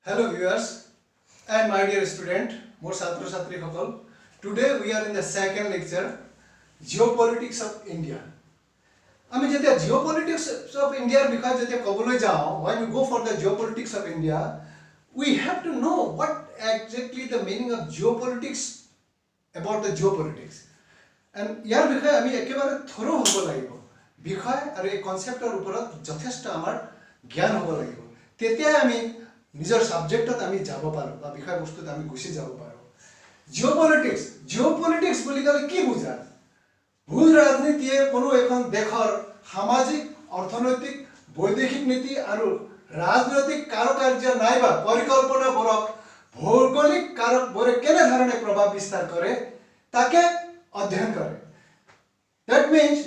Hello viewers and my dear student, more Chhatro Chhatri Hokol. Today we are in the second lecture, Geopolitics of India. I mean, the geopolitics of India because when you go for the geopolitics of India, we have to know what exactly the meaning of geopolitics about the geopolitics. And ইয়াৰ বিষয়ে আমি একেবাৰে থৰো হ'ব লাগিব বিষয় আৰু এই কনসেপ্টৰ ওপৰত যথেষ্ট আমাৰ জ্ঞান হ'ব লাগিব তেতিয়া আমি নিজৰ সাবজেক্টত আমি যাব পাৰো বা বিষয়বস্তুত আমি গুছি যাব পাৰো জিঅ'পলিটিক্স বুলি ক'লে কি বুজায় ভূ ৰাজনীতিয়ে কোনো এখন দেশৰ সামাজিক অৰ্থনৈতিক বৈদেশিক নীতি আৰু ৰাজনৈতিক কাৰ্যকাৰ্য নাইবা পৰিকল্পনাবোৰক ভৌগোলিক কাৰকবোৰে কেনে ধৰণে প্ৰভাৱ বিস্তাৰ কৰে তাকে অধ্যয়ন কৰে That means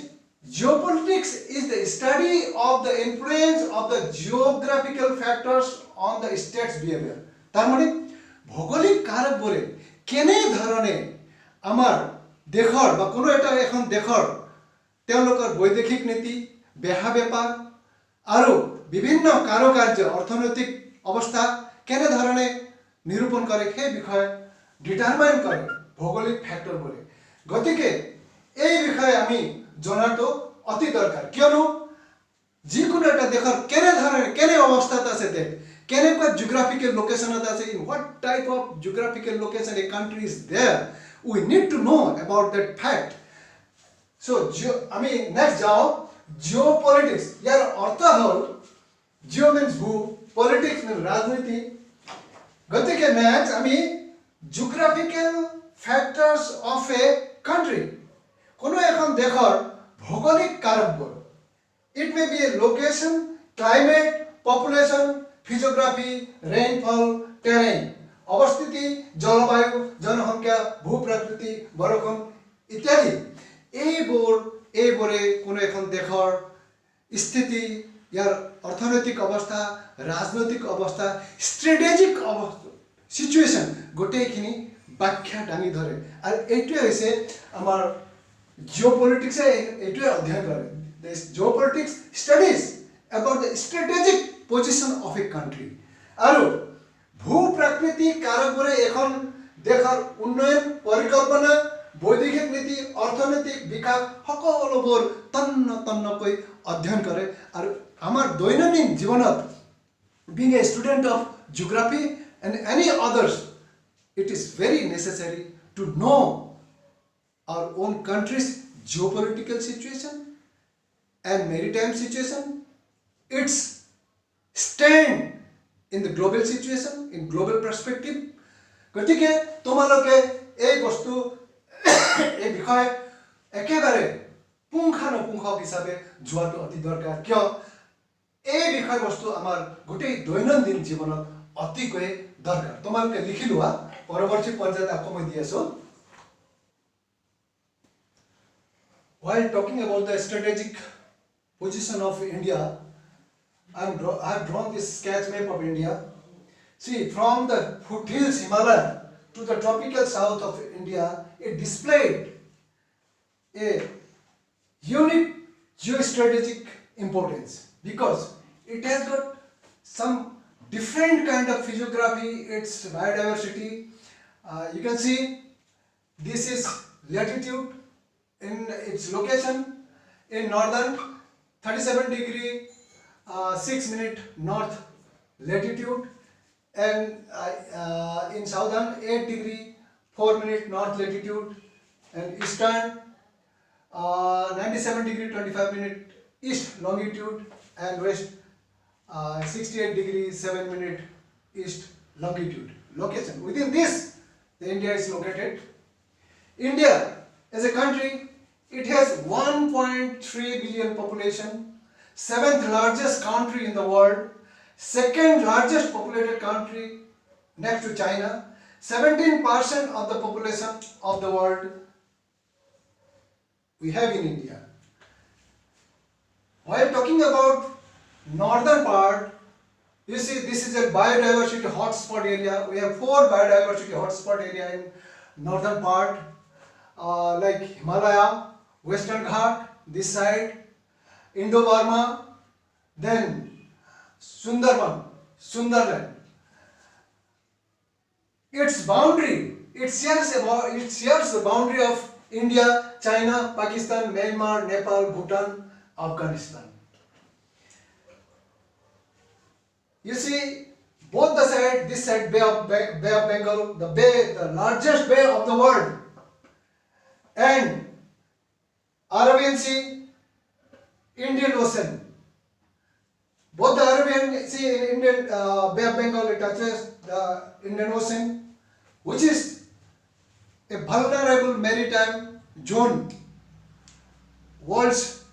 geopolitics is the study of the influence of the geographical factors on the state's behavior. তার মানে ভৌগোলিক কাৰকবোৰে কেনে ধৰণে আমাৰ দেশৰ বা কোনো এটা এখন দেশৰ তেওঁলোকৰ বৈদেশিক নীতি বেহা বেপাৰ আৰু বিভিন্ন কাৰ্যকাৰ্য অৰ্থনৈতিক অৱস্থা কেনে ধৰণে নিৰূপণ কৰে সেই বিষয়ে ডিটাৰমাইন কৰে ভৌগোলিক ফ্যাক্টৰবোৰে গতিকে এই বিষয়ে আমি জানাটো অতি দৰকাৰ কিয়নো যিকোনো এটা দেশৰ কেনে ধৰণে কেনে অৱস্থাত আছে দেশ কেনেকুৱা জিওগ্ৰাফিক্যাল লোকেশনত আছে in what type of geographical location a country is there we need to know about that fact so আমি নেক্সট যাও জিওপলিটিক্স ইয়াৰ অৰ্থ হ'ল জিও means ভূ পলিটিক্স means ৰাজনীতি গতিকে নেক্সট আমি জিওগ্ৰাফিক্যাল ফ্যাক্টৰস অফ এ কান্ট্ৰি কোনো এখন দেশৰ ভৌগোলিক কাৰকবোৰ it may be a location climate population physiography rainfall terrain অবস্থিতি জলবায়ু জনসংখ্যা ভূপ্ৰকৃতি বৰষুণ ইত্যাদি এইবোৰে কোনো এখন দেশৰ স্থিতি ইয়াৰ অৰ্থনৈতিক অৱস্থা ৰাজনৈতিক অৱস্থা স্ট্ৰেটেজিক অৱস্থা সিচুৱেশন গোটেইখিনি ব্যাখ্যা দাঙি ধৰে আৰু এইটোৱে হৈছে আমাৰ geopolitics এইটোৱে অধ্যয়ন কৰে this geopolitics studies about the strategic position of a country আৰু ভূপ্ৰাকৃতিক কাৰকবোৰে এখন দেশৰ উন্নয়ন পৰিকল্পনা বৈদেশিক নীতি অৰ্থনৈতিক বিকাশ সকলোবোৰ তন্নকৈ অধ্যয়ন কৰে আৰু আমাৰ দৈনন্দিন জীৱনত being a student of geography and any others it is very necessary to know our own country's geopolitical situation and maritime situation, its stand in the global situation, in global perspective. গতিকে তোমালোকে এই বস্তু এই বিষয় একেবাৰে পুংখানুপুংখ হিচাপে যোৱাটো অতি দৰকাৰ কিয় এই বিষয় বস্তু আমাৰ গোটেই দৈনন্দিন জীৱনত অতিকৈ দৰকাৰ তোমালোকে লিখি লোৱা পৰৱৰ্তী পৰ্যায়ত আকৌ মই দি আছো While talking about the strategic position of India, I have drawn this sketch map of India. See, from the foothills Himalaya to the tropical south of India, it displayed a unique geostrategic importance because it has got some different kind of physiography, its biodiversity. You can see this is latitude in its location in northern 37°6' north latitude and in southern 8°4' north latitude and eastern 97°25' east longitude and west 68°7' east longitude location within this the India is located India as a country, it has 1.3 billion population, 7th largest country in the world, 2nd largest populated country next to China, 17% of the population of the world we have in India. While talking about northern part, you see this is a biodiversity hotspot area. We have 4 biodiversity hotspot area in northern part. Like Himalaya, Western Ghat, this side, Indo-Burma, then Sundarban, Sundarland, its boundary, it shares the boundary of India, China, Pakistan, Myanmar, Nepal, Bhutan, Afghanistan. You see, both the side, this side Bay of Bengal, the largest bay of the world, and Arabian Sea, Indian Ocean. Both the Arabian Sea and Indian Bay of Bengal, it touches the Indian Ocean, which is a vulnerable maritime zone. World's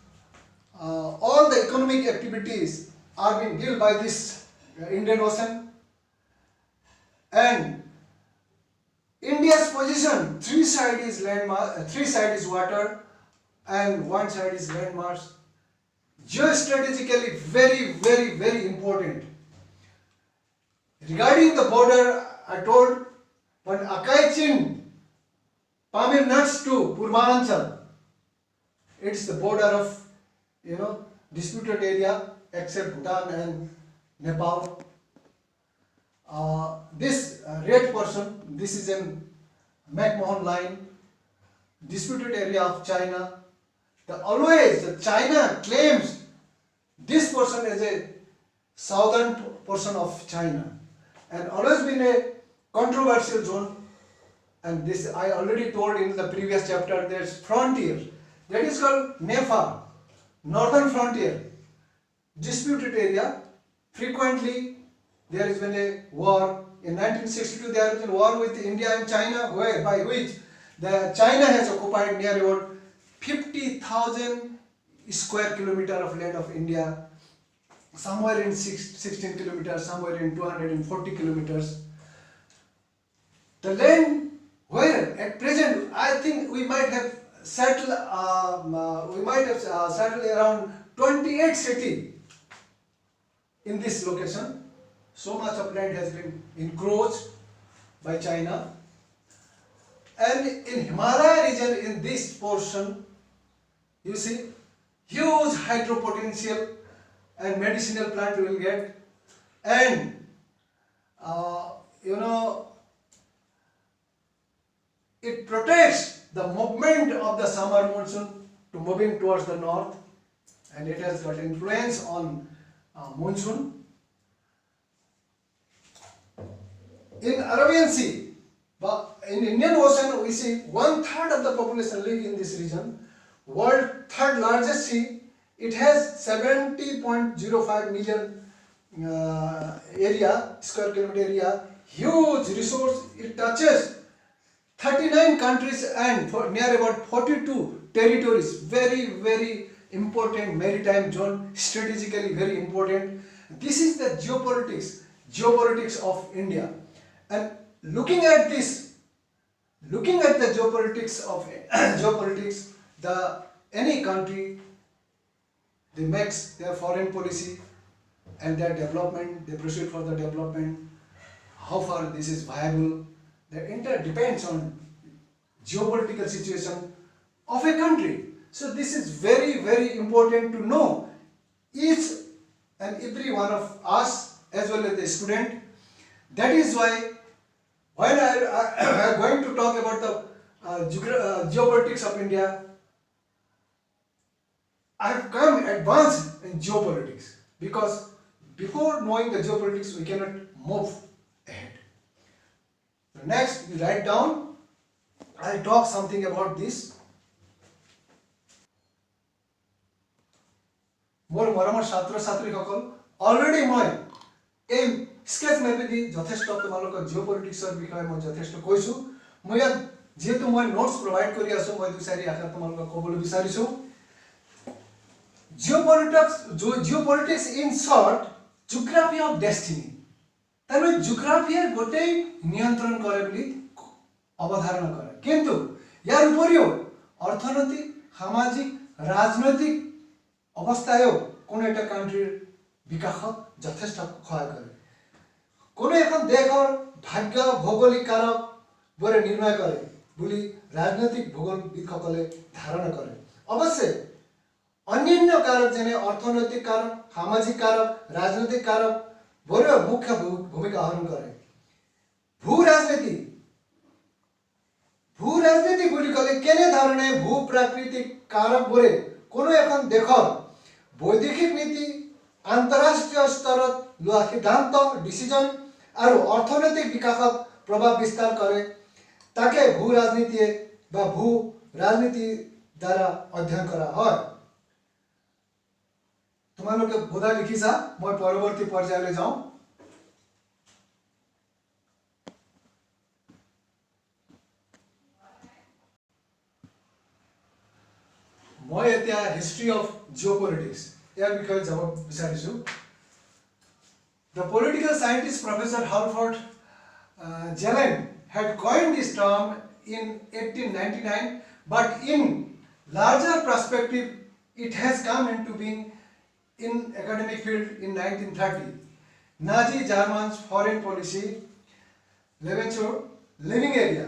all the economic activities are being dealt by this Indian Ocean, and India's position, three side is water, and one side is landmass. Geostrategically very important. Regarding the border, I told when Akai Chin, Pamir Nuts to Purvanchal, it's the border of disputed area except Bhutan and Nepal. This red portion, this is in McMahon line, disputed area of China. Always China claims this portion as a southern portion of China, and always been a controversial zone. And this I already told in the previous chapter. There's frontier that is called NEFA, northern frontier, disputed area. Frequently there has been a war. In 1962 there has been a war with India and China, by which the China has occupied near about 50,000 square kilometer of land of India, somewhere in 16 kilometers, somewhere in 240 kilometers. The land where at present I think we might have settled around 28 cities in this location. So much of land has been encroached by China. And in Himalaya region, in this portion, you see huge hydro potential and medicinal plant you will get, and it protects the movement of the summer monsoon to moving towards the north, and it has got influence on monsoon. In Arabian Sea, but in Indian Ocean, we see 1/3 of the population live in this region. World third largest sea. It has 70.05 million square kilometer area. Huge resource. It touches 39 countries and near about 42 territories. Very important maritime zone. Strategically very important. This is the geopolitics of India. And looking at the geopolitics, any country, they makes their foreign policy and their development, they proceed for the development, how far this is viable. The entire depends on geopolitical situation of a country. So this is very important to know, each and every one of us as well as the student. That is why when I am going to talk about the geopolitics of India, I have come advanced in geopolitics, because before knowing the geopolitics we cannot move ahead. So next we write down, I will talk something about this. More মৰমৰ ছাত্ৰ ছাত্ৰীসকল, already মই এই sketch মেপেদি যথেষ্ট তোমালোকৰ জিঅ'পলিটিক্সৰ বিষয়ে মই যথেষ্ট কৈছো। মই ইয়াত যেহেতু মই নোটস প্ৰভাইড কৰি আছো, মই দুচাৰি আখৰ তোমালোকক ক'বলৈ বিচাৰিছো। Geopolitics in short, geography of destiny. তাৰমানে জিঅ'গ্ৰাফিয়ে গোটেই নিয়ন্ত্ৰণ কৰে বুলি অৱধাৰণা কৰে, কিন্তু ইয়াৰ উপৰিও অৰ্থনৈতিক, সামাজিক, ৰাজনৈতিক অৱস্থায়ও কোনো এটা কাণ্ট্ৰিৰ বিকাশত যথেষ্ট সহায় কৰে। কোনো এখন দেশৰ ভাগ্য ভৌগোলিক কাৰক বোৰে নিৰ্ণয় কৰে বুলি ৰাজনৈতিক ভূগোলবিদসকলে ধাৰণা কৰে। অৱশ্যে অন্যান্য কাৰক যেনে অৰ্থনৈতিক কাৰক, সামাজিক কাৰক, ৰাজনৈতিক কাৰক বোৰেও মুখ্য ভূমিকা গ্ৰহণ কৰে। भू राजनीति বুলি ক'লে কেনেধৰণে ভূ প্ৰাকৃতিক কাৰকবোৰে কোনো এখন দেশৰ বৈদেশিক নীতি আন্তঃৰাষ্ট্ৰীয় স্তৰত লোৱা সিদ্ধান্ত ডিসিজন আৰু অৰ্থনৈতিক বিকাশত প্ৰভাৱ বিস্তাৰ কৰে তাকে ভূ ৰাজনীতি বা ভূ ৰাজনীতি দ্বাৰা অধ্যয়ন কৰা হয়। তোমালোকে বোধহয় লিখিছা, মই পৰৱৰ্তী পৰ্যায়লৈ যাওঁ। মই এতিয়া হিষ্ট্ৰী অফ জিঅ'পলিটিক্স ইয়াৰ বিষয়ে যাব বিচাৰিছোঁ। The political scientist Professor Halford Jelen had coined this term in 1899, but in larger perspective, it has come into being in academic field in 1930. Nazi German's foreign policy, living area.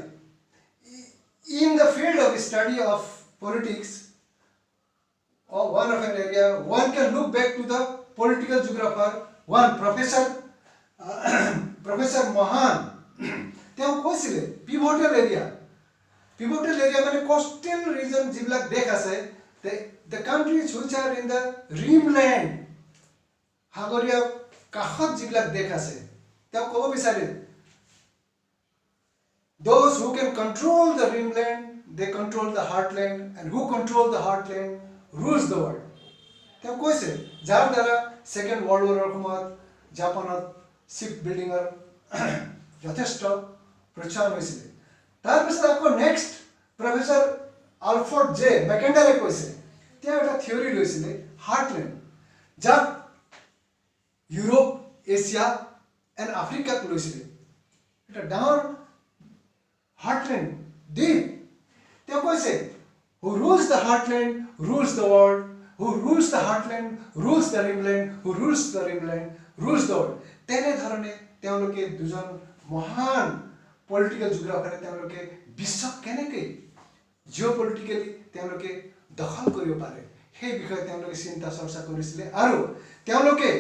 In the field of study of politics, or one of an area, one can look back to the political geographer, one Professor Mohan. তেওঁ কৈছিলে pivotal area মানে coastal region যিবিলাক দেশ আছে, the countries which are in the rimland, সাগৰীয় কাষত যিবিলাক দেশ আছে, তেওঁ ক'ব বিচাৰে those who can control the rimland, they control the heartland, and who control the heartland rules the world. তেওঁ কৈছে যাৰ দ্বাৰা সেকেন্ড ওয়াৰ্ল্ড ওয়াৰৰ সময়ত জাপানত শিপ বিল্ডিঙৰ যথেষ্ট প্ৰচাৰ হৈছিল। তাৰপিছত আকৌ নেক্সট প্ৰফেসৰ আলফৰ্ড জে মেকেণ্ডাৰে কৈছে, তেওঁ এটা থিয়ৰী লৈছিলে হাৰ্টলেণ্ড, যাক ইউৰোপ, এছিয়া এণ্ড আফ্ৰিকাক লৈছিলে। এটা ডাঙৰ হাৰ্টলেণ্ড দ্বীপ। তেওঁ কৈছে who rules the heartland rules the world, who rules the heartland rules the rimland, who rules the rimland rules the world. তেনেধৰণে তেওঁলোকে দুজন মহান পলিটিকেল জিঅ'গ্ৰাফাৰে তেওঁলোকে বিশ্বক কেনেকৈ জিঅ'পলিটিকেলি তেওঁলোকে দখল কৰিব পাৰে সেই বিষয়ে তেওঁলোকে চিন্তা চৰ্চা কৰিছিলে আৰু তেওঁলোকে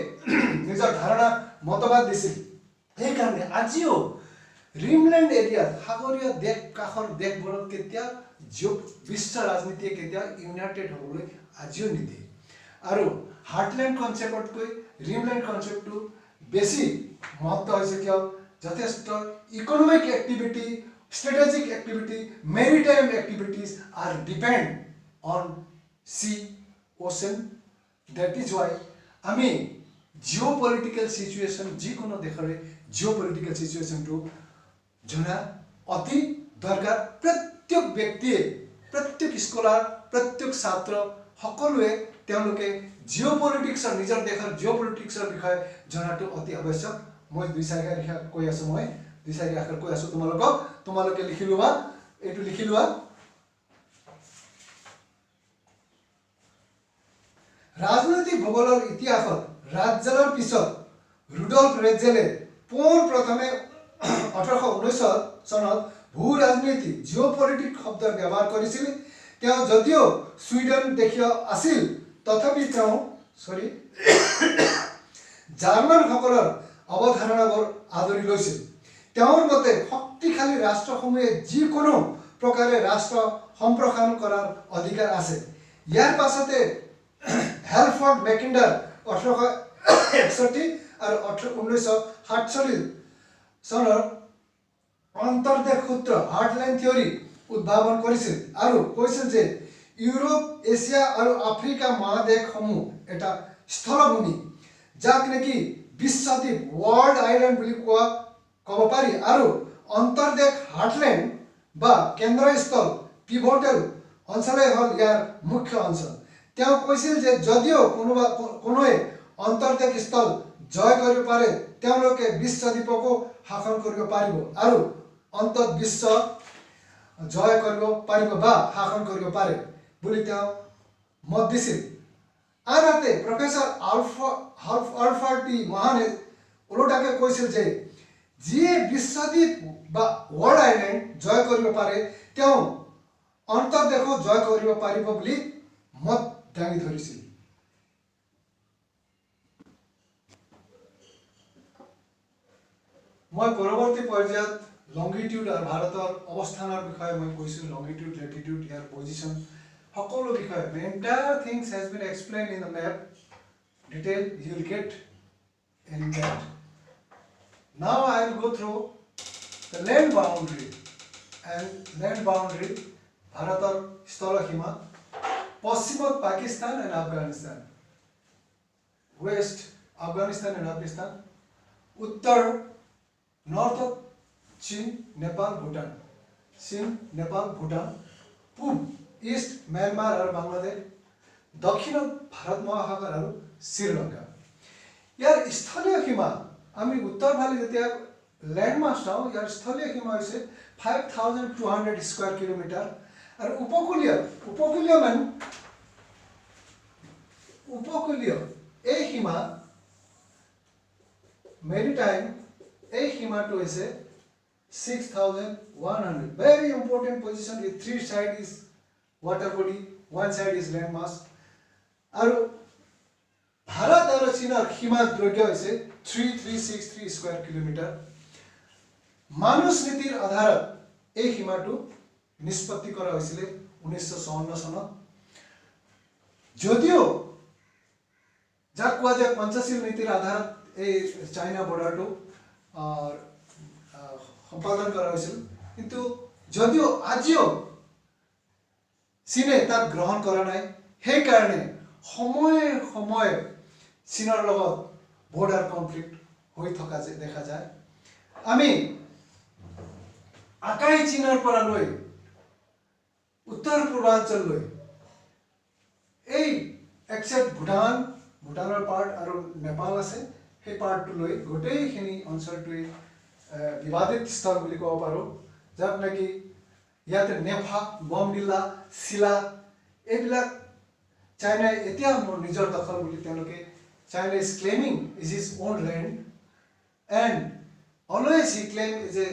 নিজৰ ধাৰণা মতবাদ দিছিল। সেইকাৰণে আজিও ৰিমলেণ্ড এৰিয়াত সাগৰীয় দেশ কাষৰ দেশবোৰত কেতিয়া বিশ্ব ৰাজনীতিয়ে কেতিয়া ইউনাইটেড হ'বলৈ আজিও নিদিয়ে। আৰু হাৰ্টলেণ্ড কনচেপ্টতকৈ ৰিমলেণ্ড কনচেপ্টটো বেছি মহত্ব হৈছে কিয় যথেষ্ট economic activity, strategic activity, maritime activities are depend on sea, ocean. That is why আমি geopolitical situation যিকোনো দেশৰে geopolitical situation টো জনা অতি দৰকাৰ। প্ৰত্যেক ব্যক্তিয়ে, প্ৰত্যেক স্কলাৰ, প্ৰত্যেক ছাত্ৰ সকলোৱে তেওঁলোকে জিঅ'পলিটিক্সৰ নিজৰ দেশৰ জিঅ'পলিটিক্সৰ বিষয়ে জনাটো অতি আৱশ্যক। মই দুই চাৰি আখৰ কৈ আছো তোমালোকে লিখি লোৱা, এইটো লিখি লোৱা। ৰাজনৈতিক ভূগোলৰ ইতিহাসত ৰাজজেলৰ পিছত ৰুডল্ফ ৰেটজেলে প্ৰথমে 1819 চনত ভূ ৰাজনীতি জিঅ'পলিটিক্স শব্দৰ ব্যৱহাৰ কৰিছিল। তেওঁ যদিও ছুইডেন দেশীয় আছিল তথাপি তেওঁ জাৰ্মানসকলৰ অৱধাৰণাবোৰ আদৰি লৈছিল। তেওঁৰ মতে শক্তিশালী ৰাষ্ট্ৰসমূহে যিকোনো প্ৰকাৰে ৰাষ্ট্ৰ সম্প্ৰসাৰণ কৰাৰ অধিকাৰ আছে। ইয়াৰ পাছতে হেলফৰ্ড মেকিণ্ডাৰ 1861 আৰু 1947 চনৰ অন্তৰ্দেশ সূত্ৰ হাৰ্টলেণ্ড থিয়ৰী উদ্ভাৱন কৰিছিল আৰু কৈছিল যে ইউৰোপ, এছিয়া আৰু আফ্ৰিকা মহাদেশসমূহ এটা স্থলভূমি যাক নেকি বিশ্বদ্বীপ ৱৰ্ল্ড আইলেণ্ড বুলি ক'ব পাৰি আৰু অন্তৰ্দেশ হাৰ্টলেণ্ড বা কেন্দ্ৰস্থল পিভটেল অঞ্চলেই হ'ল ইয়াৰ মুখ্য অঞ্চল। তেওঁ কৈছিল যে যদিও কোনোৱে অন্তৰ্দেশ স্থল জয় কৰিব পাৰে তেওঁলোকে বিশ্বদ্বীপকো শাসন কৰিব পাৰিব আৰু অন্তত বিশ্ব জয় কৰিব পাৰিব বা শাসন কৰিব পাৰে বুলি তেওঁ মত দিছিল। আনহাতে প্ৰফেসৰ আলফৰ্ড টি মহানে ওলোটাকে কৈছিল যে যিয়ে বিশ্বদ্বীপ বা ৱৰ্ল্ড আইলেণ্ড জয় কৰিব পাৰে তেওঁ অন্তৰ্দেশো জয় কৰিব পাৰিব বুলি মত দাঙি ধৰিছিল। মই পৰৱৰ্তী পৰ্যায়ত লংগিটিউড আৰু ভাৰতৰ অৱস্থানৰ বিষয়ে মই কৈছো লংগিটিউড লেটিটিউড ইয়াৰ পজিশন সকলো বিষয়ে the entire things has been explained in the map detail you will get in that. Now I will go through the land boundary and land boundary ভাৰতৰ স্থলসীমা পশ্চিমত Pakistan and Afghanistan, west Afghanistan and Pakistan, Uttar north चीन नेपाल भूटान, चीन नेपाल भूटान, पूर्व east Myanmar और बांग्लादेश, दक्षिण भारत महासागर और श्रीलंका. यार स्थलीय सीमा आमी उत्तर फाले जेतिया लैंड मास चाও यार स्थलीय सीमा হৈছে 5200 स्क्वायर किलोमीटर और उपकूलीय मान उपकूलीय এই সীমা মেৰিটাইম এই সীমাটো হৈছে 6100 very important position with three side is water body one side is land mass আৰু ভাৰত আৰু চীনৰ সীমাৰ দৈৰ্ঘ্য হৈছে 3363 স্কয়াৰ কিলোমিটাৰ মানুষ নীতিৰ আধাৰত এই সীমাটো নিষ্পত্তি কৰা হৈছিল 1954 চনত যদিও যাক কোৱা যায় পঞ্চশীল নীতিৰ আধাৰত এই চাইনা বৰ্ডাৰটো সম্পাদন কৰা হয়েছিল কিন্তু যদিও আজিও চীনে তাক গ্ৰহণ কৰা নাই সেই কাৰণে সময়ে সময়ে চীনৰ লগত বৰ্ডাৰ কনফ্লিক্ট হৈ থকা দেখা যায় আমি আকাই চীনৰ পৰা লৈ উত্তৰ পূৰ্বাঞ্চল লৈ এই এক্সেপ্ট ভুটানৰ পাৰ্ট আৰু নেপাল আছে সেই পাৰ্টটো লৈ গোটেইখিনি অঞ্চলটোৱে विवादित स्थल বুলি ক'ব পাৰো যাক নাকি ইয়াতে নেফা বমডিলা শিলা এইবিলাক চাইনা এতিয়া নিজৰ দখল বুলি তেওঁলোকে China is claiming is his own land and always he claim is a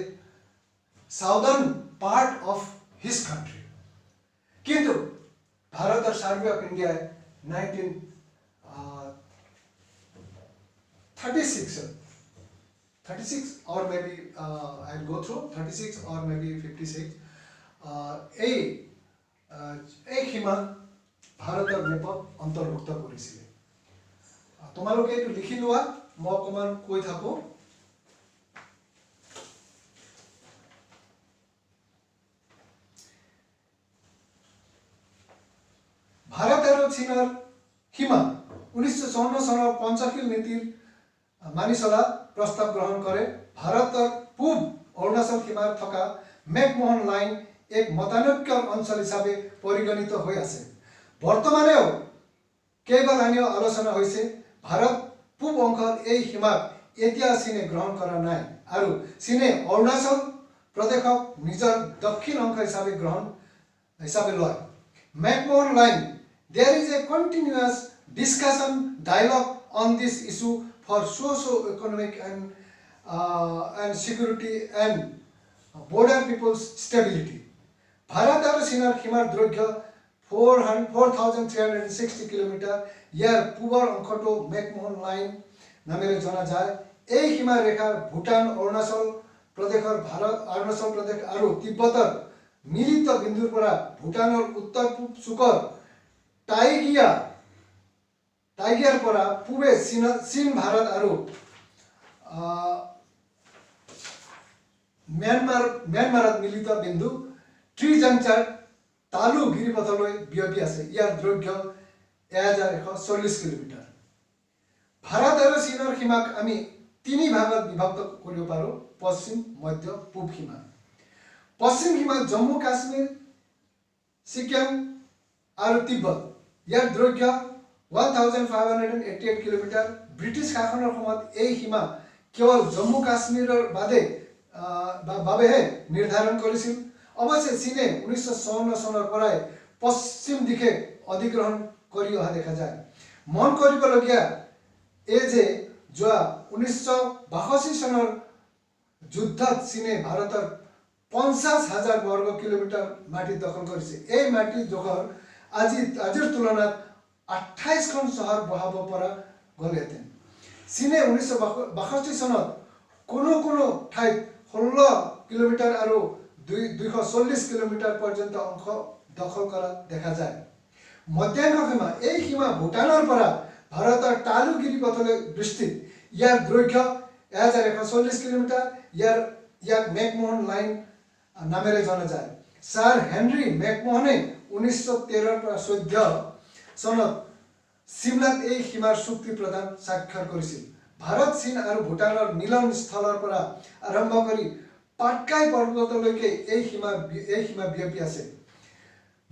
southern part of his country কিন্তু ভাৰতৰ survey of India 1936 or maybe I'll go through 36 or maybe 56 এই সীমা ভাৰতৰ মেপত অন্তৰ্ভুক্ত কৰিছিল তোমালোকে এটো লিখি লোৱা মই অকমান কৈ থাকো ভাৰত আৰু চীনৰ সীমা 1954 চনৰ পঞ্চশীল নীতিৰ মানি চলা प्रस्ताव ग्रहण करे भारतर पूर्व अरुणाचल सीमार थका मैकमोहन लाइन एक मतानैक्य अंचल हिसाबे परिगणित হৈ আছে বৰ্তমানেও কেইবালানিও আলোচনা হৈছে ভাৰত পূব অংশৰ এই সীমা এতিয়া চীনে গ্ৰহণ কৰা নাই আৰু চীনে অৰুণাচল প্ৰদেশক নিজৰ দক্ষিণ অংশ হিচাপে লয় McMahon line there is a continuous discussion dialogue on this issue for socio-economic and security and border people's stability. Bharat and China সীমাৰ দৈৰ্ঘ্য 4360 কিলোমিটাৰ ইয়াৰ পূবৰ অংশটো মেকমোহন লাইন নামেৰে জনা যায় এই সীমা ৰেখাৰ ভুটান অৰুণাচল প্ৰদেশৰ অৰুণাচল প্ৰদেশ আৰু তিব্বতৰ মিলিত বিন্দুৰ পৰা ভুটানৰ উত্তৰ পূব চুকৰ টাইগিয়াৰ পৰা পূবে চীন ভাৰত আৰু म्यांमारत मिलित बिंदु ट्री जंक्शन तालु गिरिपथলৈ বিয়পি আছে ইয়াৰ দৈৰ্ঘ্য 1140 কিলোমিটাৰ ভাৰত আৰু চীনৰ সীমাক আমি তিনি ভাগত বিভক্ত কৰিব পাৰো পশ্চিম মধ্য পূব সীমা পশ্চিম সীমা জম্মু কাশ্মীৰ সিকিম আৰু তিব্বত ইয়াৰ দৈৰ্ঘ্য 1588 কিলোমিটাৰ ব্ৰিটিছ শাসনৰ সময়ত এই সীমা কেৱল জম্মু কাশ্মীৰৰ বাবেহে নিৰ্ধাৰণ কৰিছিল অৱশ্যে চীনে 1954 চনৰ পৰাই পশ্চিম দিশে অধিগ্ৰহণ কৰি অহা দেখা যায় মন কৰিবলগীয়া এই যে যোৱা 1962 চনৰ যুদ্ধত চীনে ভাৰতৰ 50,000 বৰ্গ কিলোমিটাৰ মাটি দখল কৰিছে এই মাটি দখল আজিৰ তুলনাত 28খন চহৰ বহাব পৰা গ'লহেঁতেন চীনে 1962 চনত কোনো ঠাইত 16 কিলোমিটাৰ আৰু 240 কিলোমিটাৰ পৰ্যন্ত অংশ দখল কৰা দেখা যায়। মধ্যাহ্ন সীমা এই সীমা ভূটানৰ পৰা ভাৰতৰ টালু গিৰিপথলৈ বিস্তৃত। ইয়াৰ দৈৰ্ঘ্য 1140 কিলোমিটাৰ। ইয়াক মেকমোহন লাইন নামেৰে জনা যায়। ছাৰ হেনৰি মেকমোহনে 1913 পৰা 14 চনত চিমলাত এই সীমাৰ চুক্তি প্ৰদান স্বাক্ষৰ কৰিছিল। ভাৰত চীন আৰু ভূটানৰ মিলন স্থলৰ পৰা আৰম্ভ কৰি পাটকাই পৰ্বতলৈকে এই সীমা বিয়পি আছে।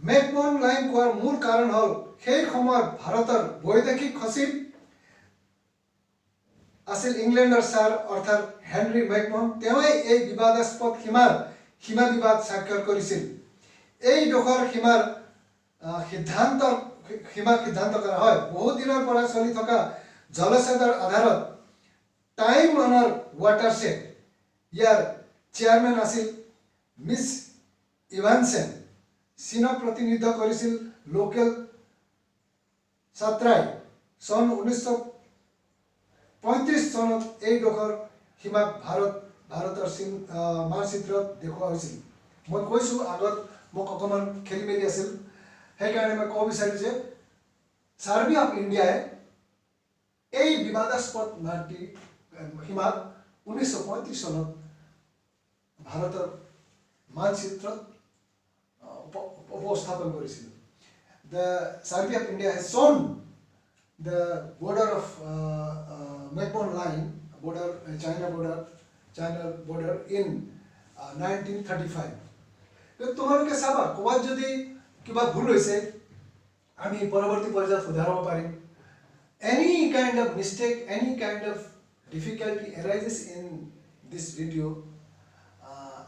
মেকমোহন লাইন কোৱাৰ মূল কাৰণ হ'ল সেই সময়ত ভাৰতৰ বৈদেশিক সচিব আছিল ইংলেণ্ডৰ ছাৰ অৰ্থাৎ হেনৰি মেকমোহন। তেওঁই এই বিবাদাস্পদ সীমা বিবাদ স্বাক্ষৰ কৰিছিল। এই ডোখৰ সীমা সিদ্ধান্ত কৰা হয়। বহু দিনৰ পৰা চলি থকা জলচ্ছেদৰ আধাৰত টাইম অনাৰ ৱাটাৰশ্বেড। ইয়াৰ চেয়াৰমেন আছিল মিছ ইভানছেন। চীনক প্ৰতিনিধিত্ব কৰিছিল লোকেল ছাত্ৰাই। চন 1935 চনত এই ডোখৰ সীমাক ভাৰতৰ মানচিত্ৰত দেখুওৱা হৈছিল। মই কৈছোঁ আগত মোক অকণমান খেলি মেলি আছিল, সেইকাৰণে মই ক'ব বিচাৰোঁ যে সাৰ্ভে অফ ইণ্ডিয়াই এই বিবাদাস্পদ সীমাক 1935 চনত ভাৰতৰ মানচিত্ৰত উপস্থাপন কৰিছিল। The Survey of India has shown the border of Mekong line, China border in 1935. তো তোমালোকে চাবা ক'ৰবাত যদি কিবা ভুল হৈছে আমি পৰৱৰ্তী পৰ্যায়ত শুধৰাব পাৰিম। Any kind of mistake, any kind of difficulty arises in this video,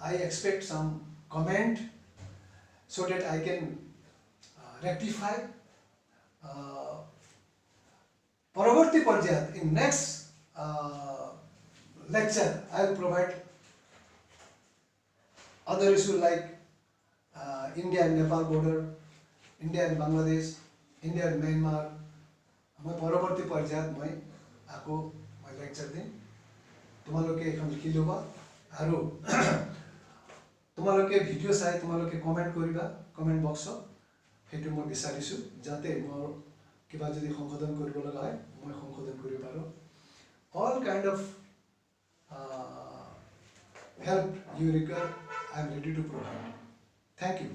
I expect some comment so that I can rectify. পৰৱৰ্তী পৰ্যায়ত in next lecture I will provide other issues like India and Nepal border, India and Bangladesh, India and Myanmar. মই পৰৱৰ্তী পৰ্যায়ত মই lecture দিম। তোমালোকে এখন লিখি ল'বা আৰু তোমালোকে ভিডিঅ' চাই তোমালোকে কমেণ্ট কৰিবা কমেণ্ট বক্সত। সেইটো মই বিচাৰিছোঁ যাতে মোৰ কিবা যদি সংশোধন কৰিব লগা হয় মই সংশোধন কৰিব পাৰোঁ। All kind of help you require, I am ready to provide. Thank you.